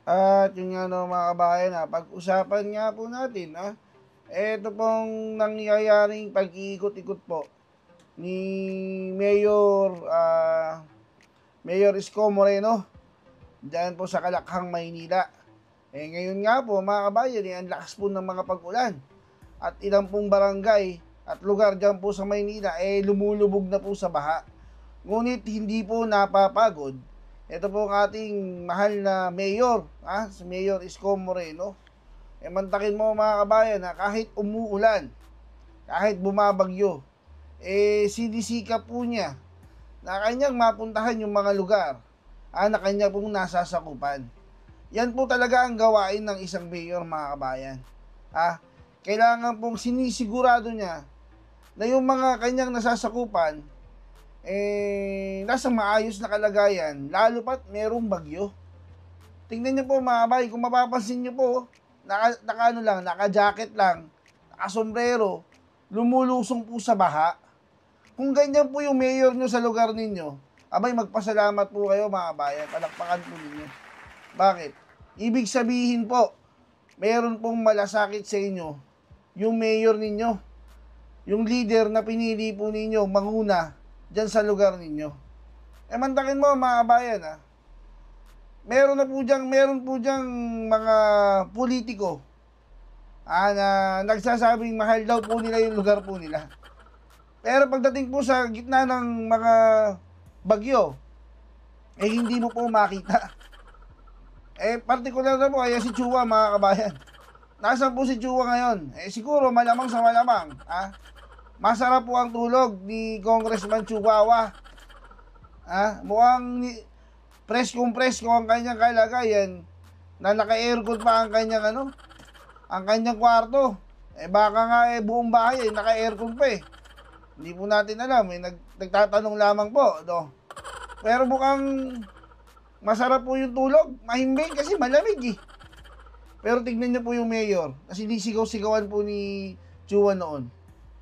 At yun nga no mga kabayan, pag-usapan nga po natin eto pong nangyayaring pag-iikot-ikot po ni Mayor Mayor Isko Moreno diyan po sa Kalakhang, Maynila. Ngayon nga po mga kabayan, ang lakas po ng mga pag-ulan at ilang pong barangay at lugar diyan po sa Maynila lumulubog na po sa baha. Ngunit hindi po napapagod ito po ang ating mahal na mayor, si Mayor Isko Moreno. Mantakin mo mga kabayan kahit umuulan, kahit bumabagyo, sinisikap po niya na kanyang mapuntahan yung mga lugar na kanya pong nasasakupan. Yan po talaga ang gawain ng isang mayor mga kabayan. Kailangan pong sinisigurado niya na yung mga kanyang nasasakupan nasa maayos na kalagayan, lalo pat merong bagyo. Tingnan niyo po mga kabay, kung mapapansin niyo po, naka-jacket lang, naka-sombrero, lumulusong po sa baha. Kung ganyan po yung mayor niyo sa lugar ninyo, abay magpasalamat po kayo mga kabayan, palakpakan po ninyo. Bakit? Ibig sabihin po, meron pong malasakit sa inyo yung mayor ninyo, yung leader na pinili po ninyo manguna dyan sa lugar ninyo. Mantakin mo mga kabayan meron po diyang mga politiko na nagsasabing mahal daw po nila yung lugar po nila. Pero pagdating po sa gitna ng mga bagyo, hindi mo po makita. Partikular na po, si Chua mga kabayan. Nasaan po si Chua ngayon? Siguro malamang sa malamang, masarap po ang tulog ni Congressman Chihuahua. Mukhang presko ang kanyang kalagayan na naka-aircon pa ang kanyang ang kanyang kwarto. Baka nga buong bahay naka-aircon pa Hindi po natin alam, nagtatanong lamang po, no. Pero mukhang masarap po yung tulog, mahimbing kasi malamig Pero tignan niyo po yung mayor, kasi sinisigaw-sigawan po ni Chua noon.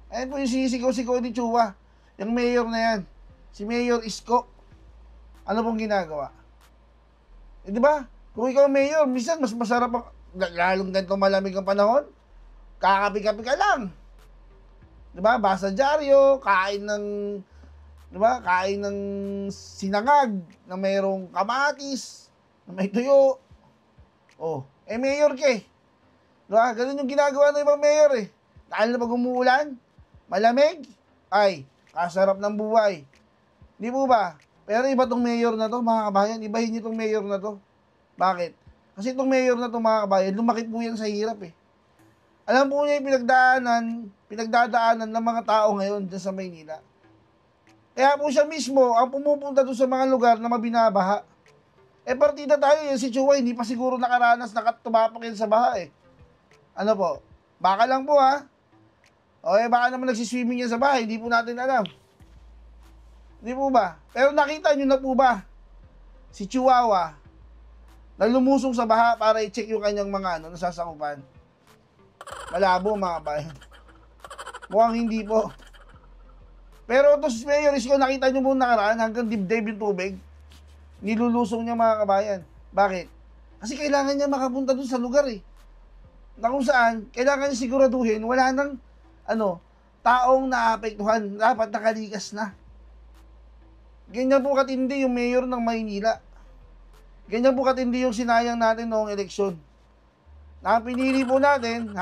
Ayan po yung sinisigaw-sigaw ni Chua. Yung mayor na yan. Si Mayor Isko. Ano pong ginagawa? Di ba? Kung ikaw mayor, minsan mas masarap lalong ganito malamig ang panahon. Kakapi-kapi ka lang. Di ba? Basa dyaryo, kain ng sinangag na mayroong kamatis, na may tuyo. Mayor ka Di ba? Ganun yung ginagawa ng ibang mayor Dahil na pag umuulan, malamig, kasarap ng buhay. Di po ba? Pero iba tong mayor na to, mga kabayan. Ibahin niyo tong mayor na to. Bakit? Kasi itong mayor na to, mga kabayan, lumaki po yan sa hirap Alam po niya yung pinagdadaanan ng mga tao ngayon dyan sa Maynila. Kaya po siya mismo ang pumupunta doon sa mga lugar na mabinabaha. Partida tayo yan, si Chua, hindi pa siguro nakaranas, nakatumapak yan sa baha Ano po? Baka lang po baka naman nagsiswimming yan sa bahay, hindi po natin alam. Hindi po ba? Pero nakita nyo na po ba si Chihuahua na lumusong sa baha para i-check yung kanyang mga nasasakupan? Malabo mga bayan. Mukhang hindi po. Pero ito si Mayor Isko, nakita nyo po nakaraan hanggang dibdib yung tubig. Nilulusong niya mga kabayan. Bakit? Kasi kailangan niya makapunta dun sa lugar na kung saan, kailangan niya siguraduhin wala nang taong naapektuhan, dapat nakalikas na. Ganyan po katindi yung mayor ng Maynila. Ganyan po katindi yung sinayang natin noong eleksyon. Pinili po natin,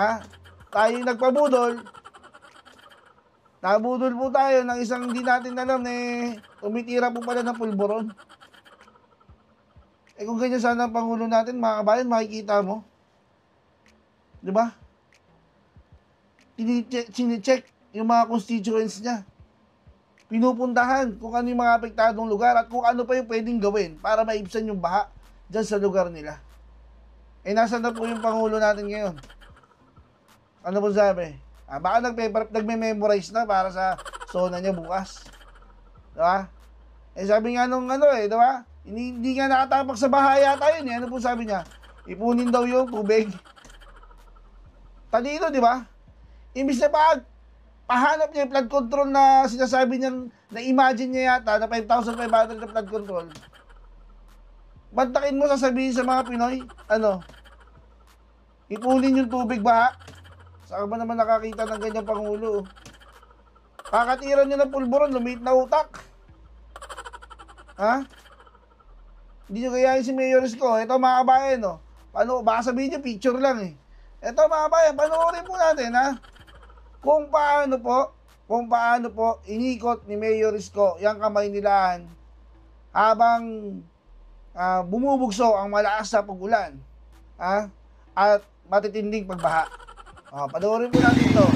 tayo nagpabudol. Nabudol po tayo ng isang hindi natin alam tumitira po pala ng pulburon. Kung ganyan sana ang Pangulo natin, mga kabayan, makikita mo. Di ba? Sine-check yung mga constituents niya. Pinupuntahan kung ano yung mga apektadong lugar at kung ano pa yung pwedeng gawin para maibsan yung baha dyan sa lugar nila. Nasaan na po yung Pangulo natin ngayon? Ano po sabi? Baka nagme-memorize na para sa sona niya bukas. Diba? Sabi nga nung diba? Hindi nga nakatapak sa baha yata yun Ano po sabi niya? Ipunin daw yung tubig. Talino, di ba? Imbis na pahanap niya yung flood control na sinasabi niyang, na-imagine niya yata na 5,500 na flood control. Bantakin mo sasabihin sa mga Pinoy, ano, ipunin yung tubig baha. Saan ba naman nakakita ng ganyang Pangulo? Kakatiran nyo ng pulburon, lumiit na utak. Ha? Hindi nyo gayahin si Mayor Isko. Ito mga kabayan, no? Paano, baka sabihin nyo, picture lang eh. Ito mga kabayan, panoorin po natin, ha? Kung paano po inikot ni Mayor Isko yung kamay nilaan habang bumubugso ang malakas na pag-ulan, ha? At matitinding pagbaha. Panoorin po natin ito.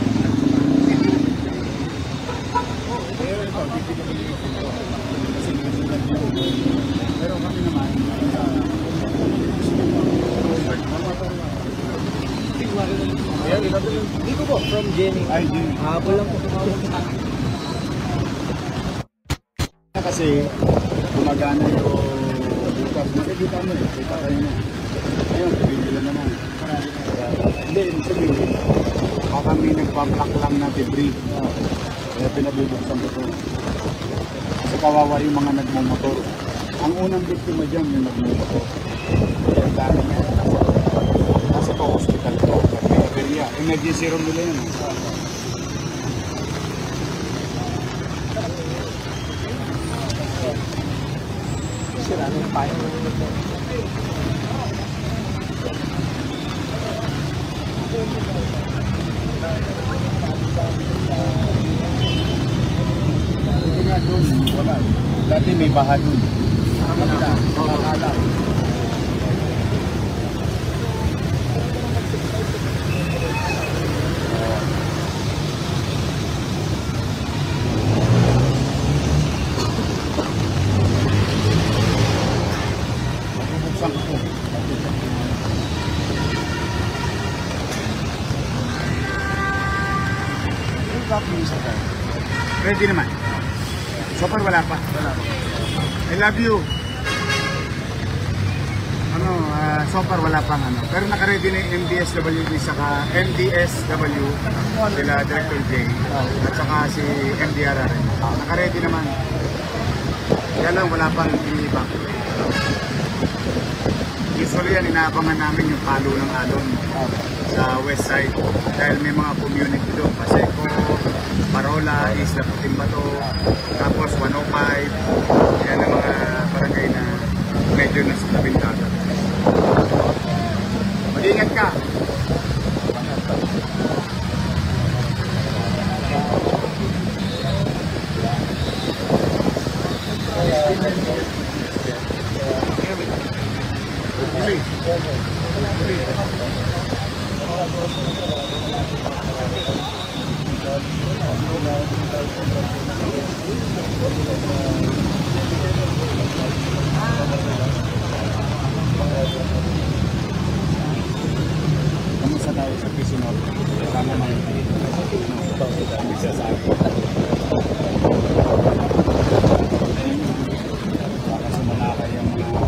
Pero kami naman, dito po, from Jenny. Ay, Jenny. Hapon lang po. Kasi, gumagana yung bukas. Makikita mo eh, kita kayo na. Ngayon, pagigila naman. Hindi, sabihin, baka kami nagpa-block lang na debris. Kaya pinabubuksan ko ito. Kasi kawawa yung mga nagmumotor. Ang unang biktima dyan yung nagmumotor. Kaya ang dami niya. Nasa pa hospital ko. Emergency room nila yun. Sira ng payo. Hindi nga doon. Wala. Dati may baha doon. Wala. Ready naman. So far wala pa. I love you. So far wala pang ano. Pero naka-ready na yung MDSWD saka MDSW sila Director J at saka si MDRR. Naka-ready naman. Kaya lang wala pang inibang. Usually yan, inaabangan namin yung palo ng alon sa west side dahil may mga community doon. Paseco, Parola, Isla Puting Bato, tapos 105. Yan ang mga barangay na medyo nasa tabing dagat. Mag-ingat ka! Kamusta tayo sa Pisinor? Kama mga bisa sa akin. Baka sumalakay ang mga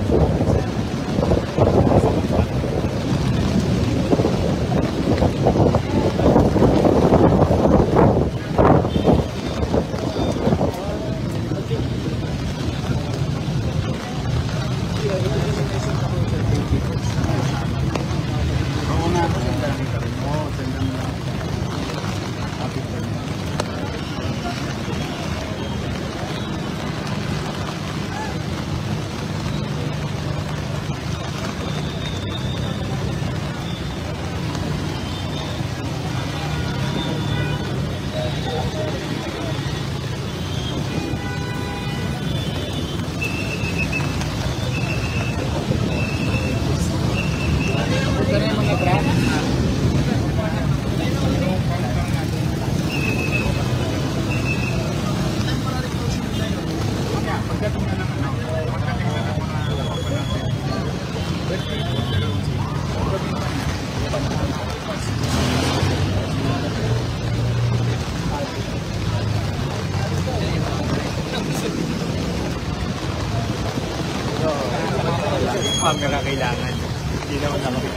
camera kailangan. Hindi naman nakapit.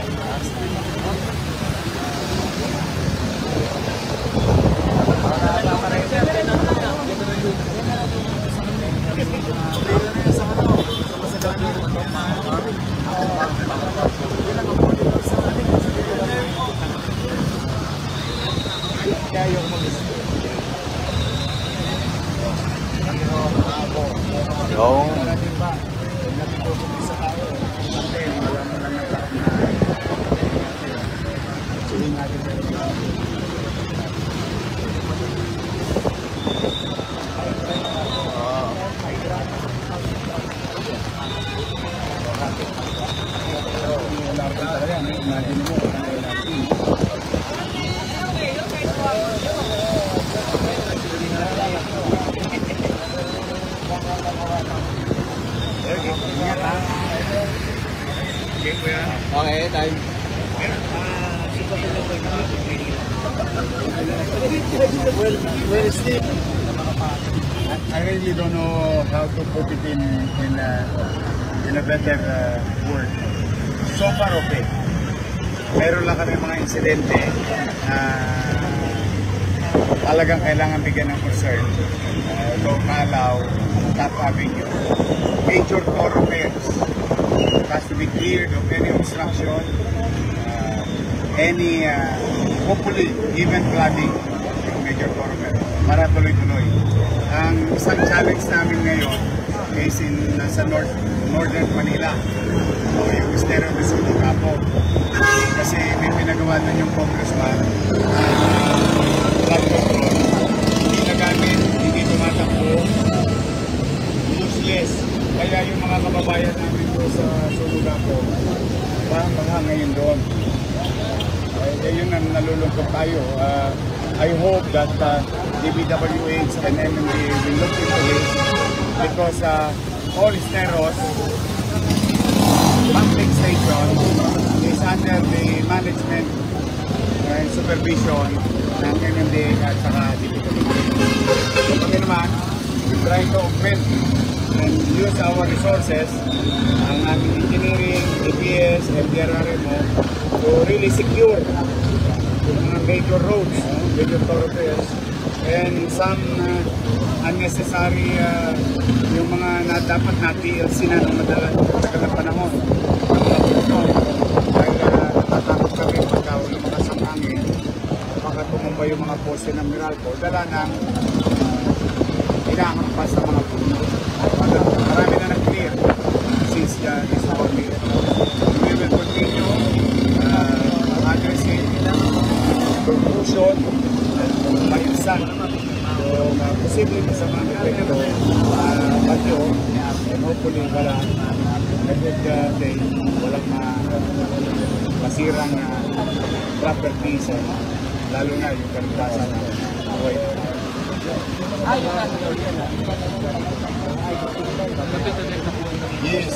Okay, time. Well, Steve, I really don't know how to put it in a better word. So far, okay. Meron lang kami mga insidente na talagang kailangan bigyan ng concern. Kalaw, Top Avenue, major thoroughfares. It has to be cleared of any obstruction, hopefully, even flooding yung major thoroughfare para tuloy-tuloy. Ang isang challenge namin ngayon is nasa northern Manila, o yung Estero de Sulicapo. Kasi may pinagawa doon yung congressman, flood control, hindi nagamit, hindi tumatakbo, useless. Kaya yung mga kababayan namin doon sa Sulicapo, parang mga ngayon doon. Yun ang nalulungkot tayo. I hope that DPWH and MMD will look into this because all Esteros pumping station is under the management and supervision ng MMD at saka DPWH. So kami naman, we try to augment and use our resources, ang aming engineering, DPS, LTRRMO, to really secure yung mga major roads, major thoroughfares, and some unnecessary yung mga dapat na TLC na ng madalang panahon. Dahil natatakot kami pagka lumakas ang hangin, baka tumumba yung mga poste ng Meralco, dala ng inahampas sa mga puno. Marami na nag-clear since this morning. We will continue addressing conclusion at maibsan yung posibleng sa mga epekto bagyo, and hopefully wala a good day, walang masirang properties, lalo na yung kaligtasan ng buhay. Yes.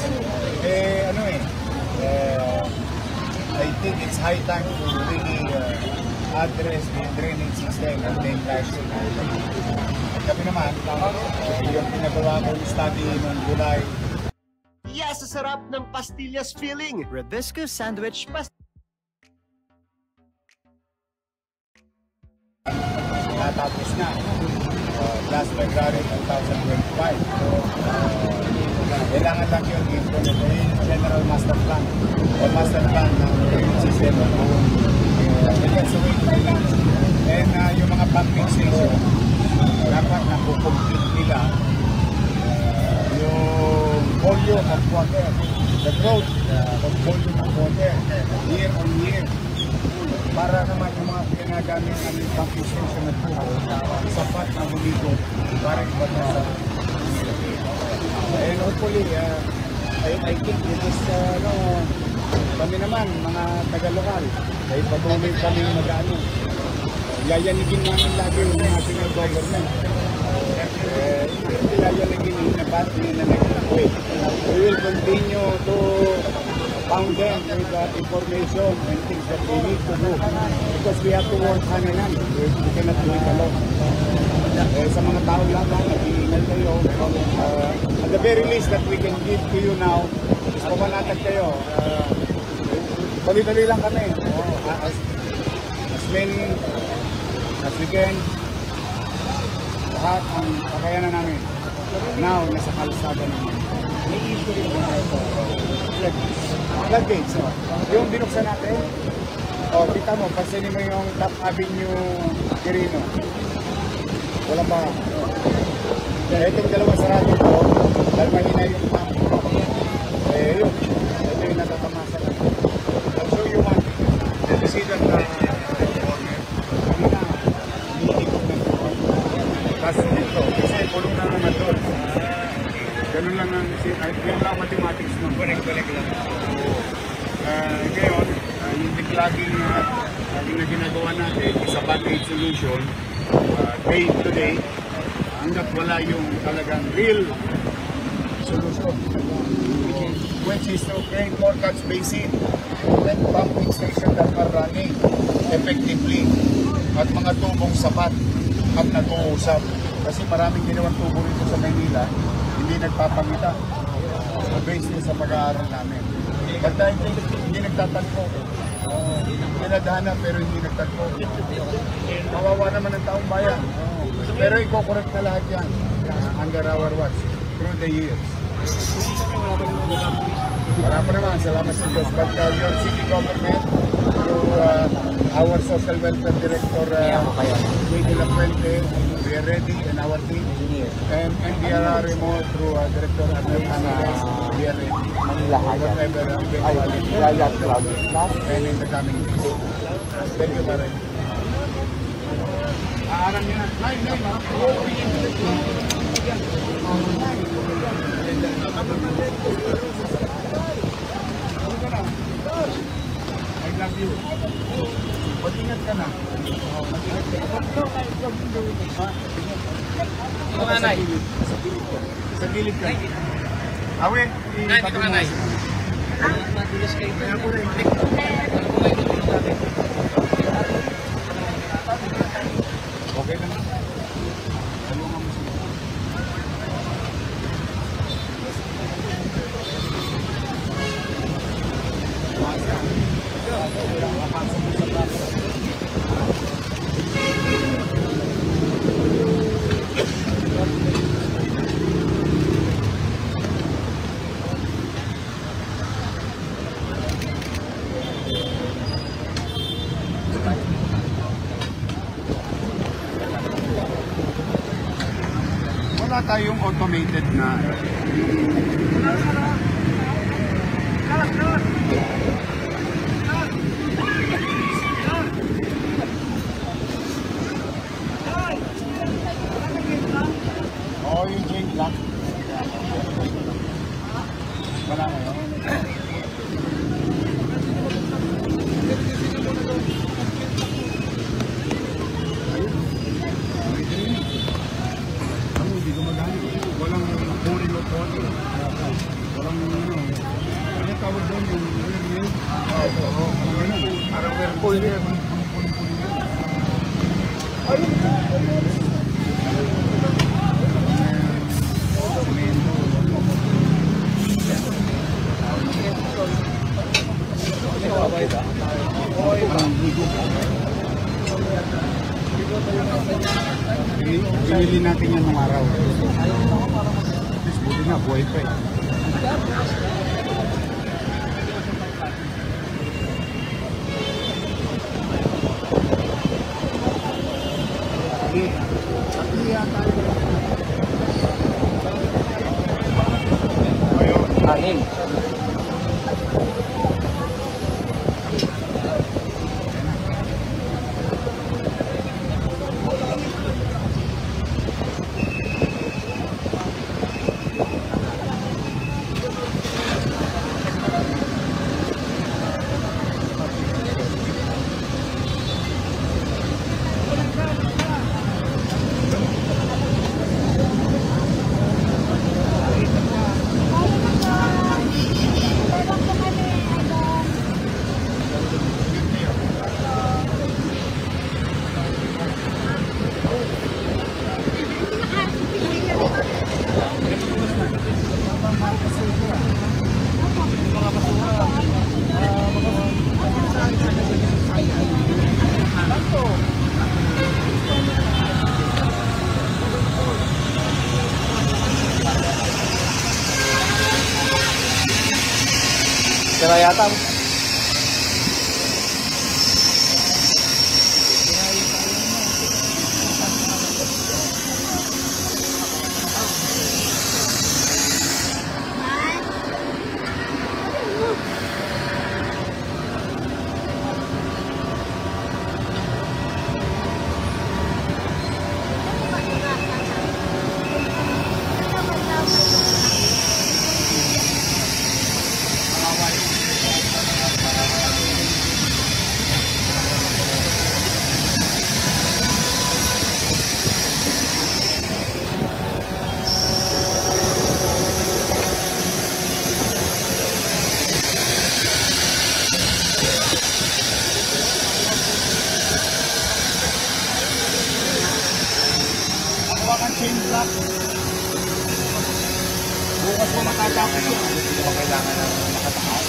I think it's high time to really address the drainage system and the entire city. Kami naman, yung pinagawa kong study noong July. Yes, sa sarap ng pastillas filling. Rebisco sandwich Natapos na last February 2025. So, kailangan lang yung general master plan o master plan ng drainage system. That's the way to do it. And yung mga pumping station, dapat nakukomplete nila yung volume of water, the growth of volume of water year on year. Para naman yung mga pinagamit namin pumping station na po, sapat na buligo para ibata sa and hopefully, I think it is, kami naman, mga taga-lokal, ay patuloy kami mag-ano. Yayanigin namin lagi yung national government. Yayanigin yung napati na nag-wait. We will continue to pound them with information and things that we need to do. Because we have to work hand in hand. We cannot do it alone. Sa mga tao lamang, nag-iingat kayo. At the very least that we can give to you now is pumanatag kayo. Dali-dali lang kami. As many as we can. Lahat ang kakayanan namin. Now, nasa kalsada naman. Floodgates, no? Yung binuksan natin, kita mo, pansinin mo yung Top Avenue Quirino. Wala pa. Itong dalawang sarado ito, dahil mahina yung pump. Yun. Ito yung natatamasa lang. I'll show you one. Did you see that corner? Iniikot ng doon. Tapos dito, kasi pulong na naman doon. Ganun lang ang, yun lang mathematics nun. Correct lang. Ngayon, yung declogging na ginagawa natin is a band-aid solution day to day hanggat wala yung talagang real solution, which is to create more catch basin and pumping station that are running effectively at mga tubong sapat at nag-uusap kasi maraming ginawang tubo rito sa Maynila hindi nagpapangita based sa pag-aaral namin. But dahil hindi nagtatagpo, pinadhana pero hindi nagtatpo. Mawawa naman ang taong bayan. Pero i-correct na lahat yan under our watch through the years. Wala pa naman, salamat sa Diyos. But your city government, through our social welfare director, Luis de la Fuente, we are ready and our team. And NDRRMO through Director Adel Anares, we are ready. Whatever eventuality and in the coming days. Thank you, Taray. Aarang nyo na. I love you. Mag-ingat ka na. Mag-ingat ka. Mga nanay. Sa gilid ka. Awe. Nay, dito ka nanay. Matigas kayo. Kaya po rin. Okay lang. Wala tayong automated na yung chain lock. Wala na yun. Hindi gumagamit. Walang pouring o pouring. Walang ano tawag doon yung rear wheel? Oo. Parang rear wheel. Binili natin yan ng araw. Buti na, buhay pa eh. Anin. yata. Bukas mo makatapos yun. Hindi mo kailangan ng makataas.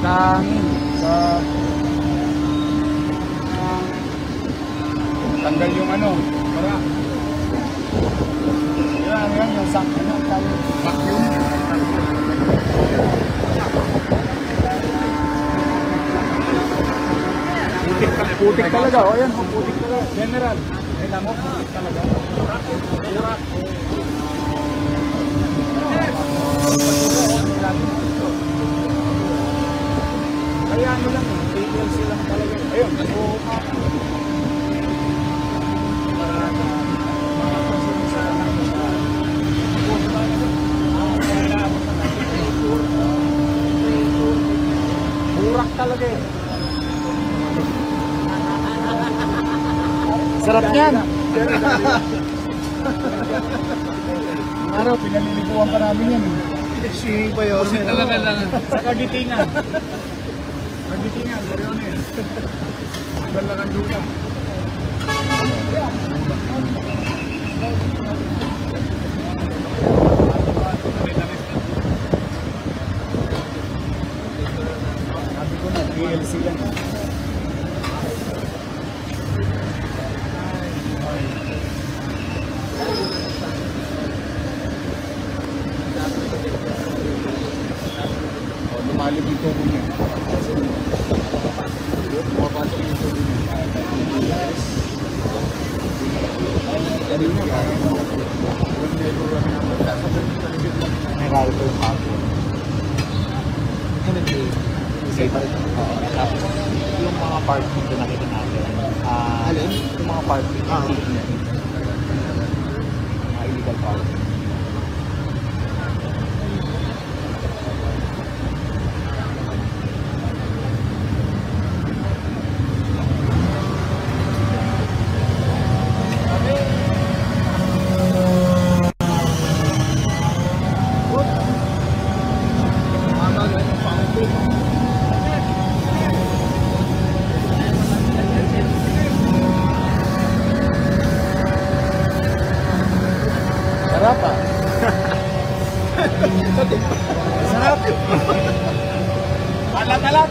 Nakahangin sa tanggal yung ano, para yan yung sak, vacuum. Putik talaga, o yan, putik talaga. General, kailan mo, putik talaga. Kaya ano lang, PLC lang talaga. Ayun, burak talaga eh. Sarap niyan. Araw, pinaliliguan pa namin yan. Swimming pa yun. Talaga lang. Sa Kagitingan. Kagitingan, gano'n eh. Balakan lupa. Sabi ko na, PLC yan. Lumalib yung tubo niya. Pumapasok yung tubo niya. Kanina parang may kalito yung hapon. Safe. Oo. Tapos, yung mga parking na nakita natin. Alin? Yung mga parking. Mga illegal parking. Sarap ah. Sarap. Alat-alat.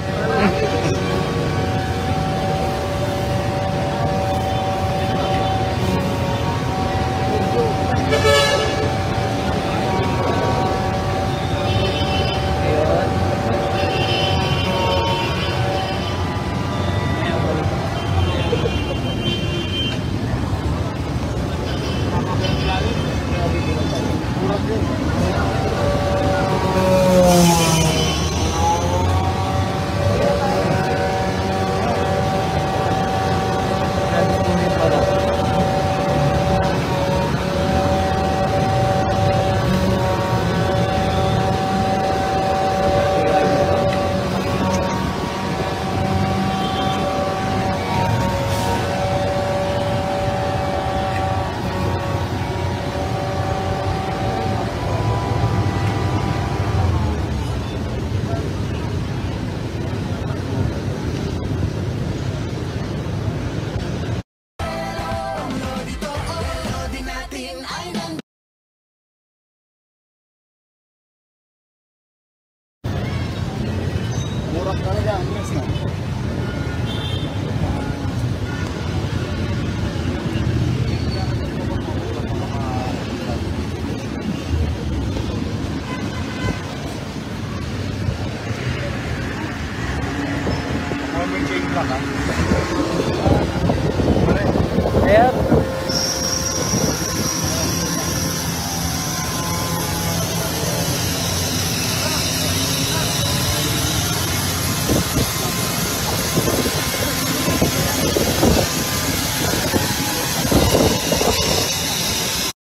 Murah talaga ang dress na. May change lang ha. Kaya